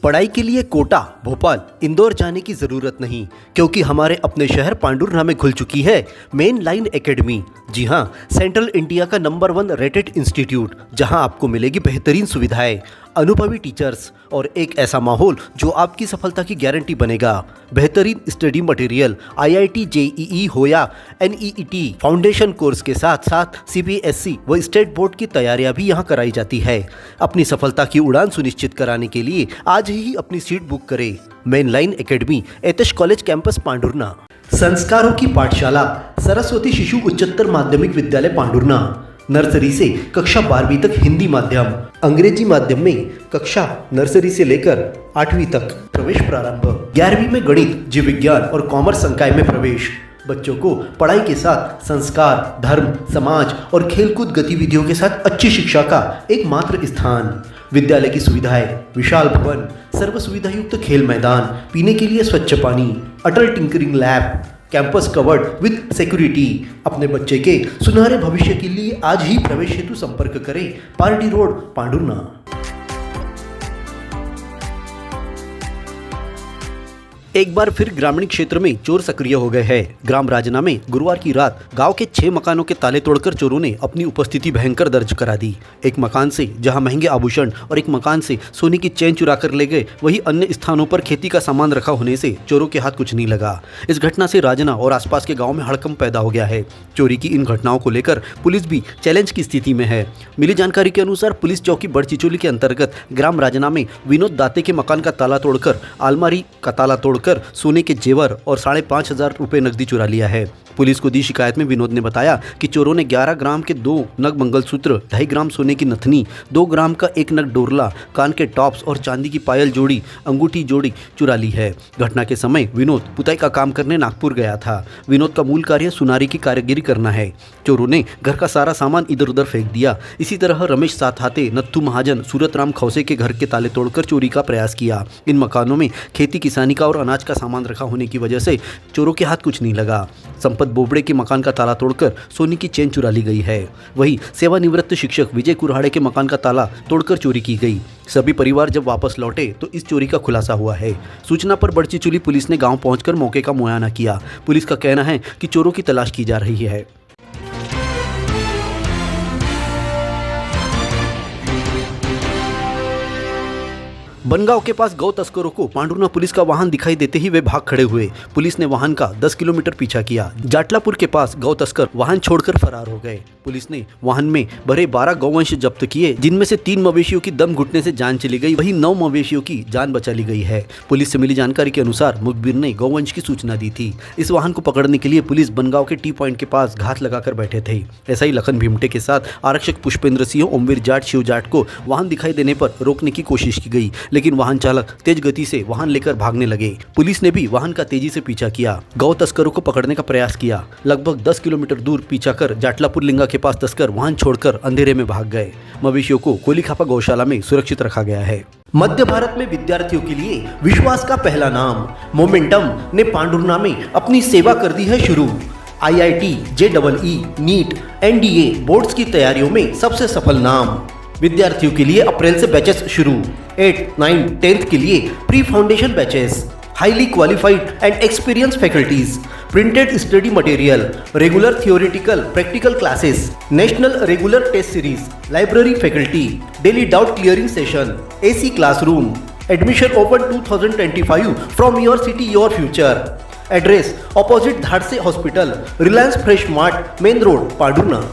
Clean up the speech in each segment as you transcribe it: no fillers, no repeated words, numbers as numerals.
पढ़ाई के लिए कोटा, भोपाल, इंदौर जाने की जरूरत नहीं, क्योंकि हमारे अपने शहर पांडुरना में खुल चुकी है मेन लाइन एकेडमी। जी हाँ, सेंट्रल इंडिया का नंबर 1 रेटेड इंस्टीट्यूट, जहां आपको मिलेगी बेहतरीन सुविधाएं, अनुभवी टीचर्स और एक ऐसा माहौल जो आपकी सफलता की गारंटी बनेगा। बेहतरीन स्टडी मटेरियल, IIT JEE हो या NEET फाउंडेशन कोर्स के साथ साथ CBSE व स्टेट बोर्ड की तैयारियां भी यहां कराई जाती है। अपनी सफलता की उड़ान सुनिश्चित कराने के लिए आज ही अपनी सीट बुक करें। मेन लाइन एकेडमी, एतश कॉलेज कैंपस, पांडुरना। संस्कारों की पाठशाला, सरस्वती शिशु उच्चतर माध्यमिक विद्यालय, पांडुरना। नर्सरी से कक्षा 12वीं तक हिंदी माध्यम, अंग्रेजी माध्यम में कक्षा नर्सरी से लेकर 8वीं तक प्रवेश प्रारंभ। 11वीं में गणित, जीव विज्ञान और कॉमर्स संकाय में प्रवेश। बच्चों को पढ़ाई के साथ संस्कार, धर्म, समाज और खेलकूद गतिविधियों के साथ अच्छी शिक्षा का एकमात्र स्थान। विद्यालय की सुविधाएं, विशाल भवन, सर्व सुविधा युक्त खेल मैदान, पीने के लिए स्वच्छ पानी, Atal tinkering lab, campus covered with security. अपने बच्चे के सुनहरे भविष्य के लिए आज ही प्रवेश हेतु संपर्क करें। Party road, Pandhurna. एक बार फिर ग्रामीण क्षेत्र में चोर सक्रिय हो गए हैं। ग्राम राजना में गुरुवार की रात गांव के 6 मकानों के ताले तोड़कर चोरों ने अपनी उपस्थिति भयंकर दर्ज करा दी। एक मकान से जहां महंगे आभूषण और एक मकान से सोने की चेन चुरा कर ले गए, वहीं अन्य स्थानों पर खेती का सामान रखा होने से चोरों के हाथ कुछ नहीं लगा। इस घटना से राजना और आसपास के गाँव में हड़कंप पैदा हो गया है। चोरी की इन घटनाओं को लेकर पुलिस भी चैलेंज की स्थिति में है। मिली जानकारी के अनुसार पुलिस चौकी बड़चिचोली के अंतर्गत ग्राम राजना में विनोद दाते के मकान का ताला तोड़कर अलमारी का ताला तोड़कर सोने के जेवर और 5,500 रुपए नकदी चुरा लिया है। पुलिस को दी शिकायत में विनोद ने बताया कि चोरों ने 11 ग्राम के 2 नग मंगलसूत्र, 2.5 ग्राम सोने की नथनी, 2 ग्राम का 1 नग डोरला, कान के टॉप्स और चांदी की पायल जोड़ी, अंगूठी जोड़ी चुरा ली है। घटना के समय विनोद पुताई का काम करने नागपुर गया था। विनोद का मूल कार्य सुनारी की कारीगरी करना है। चोरों ने घर का सारा सामान इधर उधर फेंक दिया। इसी तरह रमेश साथाते, नत्थू महाजन, सूरतराम खौसे के घर के ताले तोड़कर चोरी का प्रयास किया। इन मकानों में खेती किसानी का और अनाज का सामान रखा होने की वजह से चोरों के हाथ कुछ नहीं लगा। संपत बोबड़े के मकान का ताला तोड़कर सोने की चेन चुरा ली गई है। वहीं सेवानिवृत्त शिक्षक विजय कुरहाड़े के मकान का ताला तोड़कर चोरी की गई। सभी परिवार जब वापस लौटे तो इस चोरी का खुलासा हुआ है। सूचना पर बड़चिचोली पुलिस ने गांव पहुंचकर मौके का मुआयना किया। पुलिस का कहना है कि चोरों की तलाश की जा रही है। बनगांव के पास गौ तस्करों को पांडुरना पुलिस का वाहन दिखाई देते ही वे भाग खड़े हुए। पुलिस ने वाहन का 10 किलोमीटर पीछा किया। जाटलापुर के पास गौ तस्कर वाहन छोड़कर फरार हो गए। पुलिस ने वाहन में भरे 12 गौवंश जब्त किए, जिनमें से 3 मवेशियों की दम घुटने से जान चली गई, वहीं 9 मवेशियों की जान बचा ली गई है। पुलिस से मिली जानकारी के अनुसार मुखबिर ने गौवंश की सूचना दी थी। इस वाहन को पकड़ने के लिए पुलिस बनगांव के टी पॉइंट के पास घात लगाकर बैठे थे। ऐसा ही लखन भीमटे के साथ आरक्षक पुष्पेंद्र सिंह, ओमवीर जाट, शिव जाट को वाहन दिखाई देने पर रोकने की कोशिश की गई, लेकिन वाहन चालक तेज गति से वाहन लेकर भागने लगे। पुलिस ने भी वाहन का तेजी से पीछा किया, गौ तस्करों को पकड़ने का प्रयास किया। लगभग 10 किलोमीटर दूर पीछा कर जाटलापुर लिंगा के पास तस्कर वाहन छोड़कर अंधेरे में भाग गए। मवेशियों को कोलीखापा गौशाला में सुरक्षित रखा गया है। मध्य भारत में विद्यार्थियों के लिए विश्वास का पहला नाम मोमेंटम ने पांडुरना में अपनी सेवा कर दी है शुरू। IIT JEE, NEET, NDA boards की तैयारियों में सबसे सफल नाम। विद्यार्थियों के लिए अप्रैल से बैचेस शुरू। 8, 9, 10th के लिए pre foundation batches. Highly qualified and experience faculties, printed study material, regular theoretical practical classes, national regular test series, library faculty, daily doubt clearing session, AC classroom. Admission open 2025 from your city your future. Address opposite Dhadse hospital, Reliance fresh mart, main road, Pandhurna.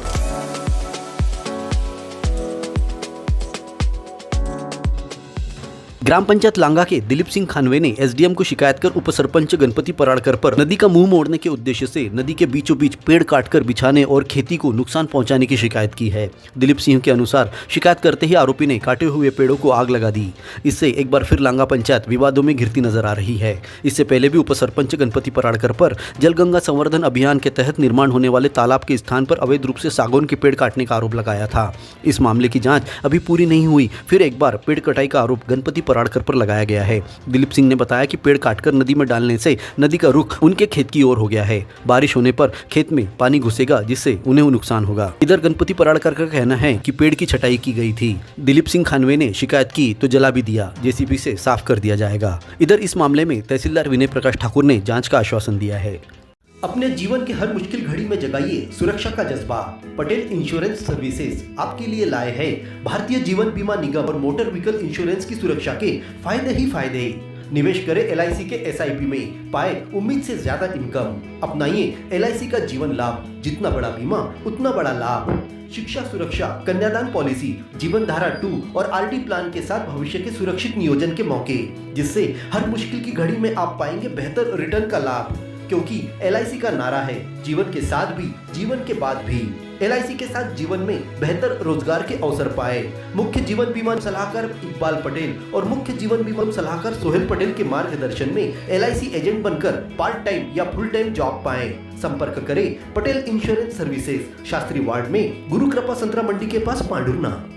ग्राम पंचायत लांगा के दिलीप सिंह खानवे ने SDM को शिकायत कर उपसरपंच गणपति पराड़कर पर नदी का मुंह मोड़ने के उद्देश्य से नदी के बीचों बीच पेड़ काटकर बिछाने और खेती को नुकसान पहुंचाने की शिकायत की है। दिलीप सिंह के अनुसार शिकायत करते ही आरोपी ने काटे हुए पेड़ों को आग लगा दी। इससे एक बार फिर लांगा पंचायत विवादों में घिरती नजर आ रही है। इससे पहले भी उपसरपंच गणपति पराड़कर पर जलगंगा संवर्धन अभियान के तहत निर्माण होने वाले तालाब के स्थान पर अवैध रूप से सागौन के पेड़ काटने का आरोप लगाया था। इस मामले की जाँच अभी पूरी नहीं हुई, फिर एक बार पेड़ कटाई का आरोप गणपति पराड़कर पर लगाया गया है। दिलीप सिंह ने बताया कि पेड़ काटकर नदी में डालने से नदी का रुख उनके खेत की ओर हो गया है। बारिश होने पर खेत में पानी घुसेगा जिससे उन्हें नुकसान होगा। इधर गणपति पराड़कर का कहना है कि पेड़ की छटाई की गई थी। दिलीप सिंह खानवे ने शिकायत की तो जला भी दिया, जेसीबी से साफ कर दिया जाएगा। इधर इस मामले में तहसीलदार विनय प्रकाश ठाकुर ने जांच का आश्वासन दिया है। अपने जीवन के हर मुश्किल घड़ी में जगाइए सुरक्षा का जज्बा। पटेल इंश्योरेंस सर्विसेज आपके लिए लाए हैं भारतीय जीवन बीमा निगम और मोटर व्हीकल इंश्योरेंस की सुरक्षा के फायदे ही फायदे। निवेश करें LIC के SIP में, पाए उम्मीद से ज्यादा इनकम। अपनाइए LIC का जीवन लाभ, जितना बड़ा बीमा उतना बड़ा लाभ। शिक्षा सुरक्षा, कन्यादान पॉलिसी, जीवन धारा 2 और RD प्लान के साथ भविष्य के सुरक्षित नियोजन के मौके, जिससे हर मुश्किल की घड़ी में आप पाएंगे बेहतर रिटर्न का लाभ। क्योंकि LIC का नारा है जीवन के साथ भी जीवन के बाद भी। LIC के साथ जीवन में बेहतर रोजगार के अवसर पाए। मुख्य जीवन बीमा सलाहकार इकबाल पटेल और मुख्य जीवन बीमा सलाहकार सोहेल पटेल के मार्गदर्शन में LIC एजेंट बनकर पार्ट टाइम या फुल टाइम जॉब पाए। संपर्क करें Patel insurance services, Shastri ward में, गुरु कृपा संतरा मंडी के पास, पांडुरना।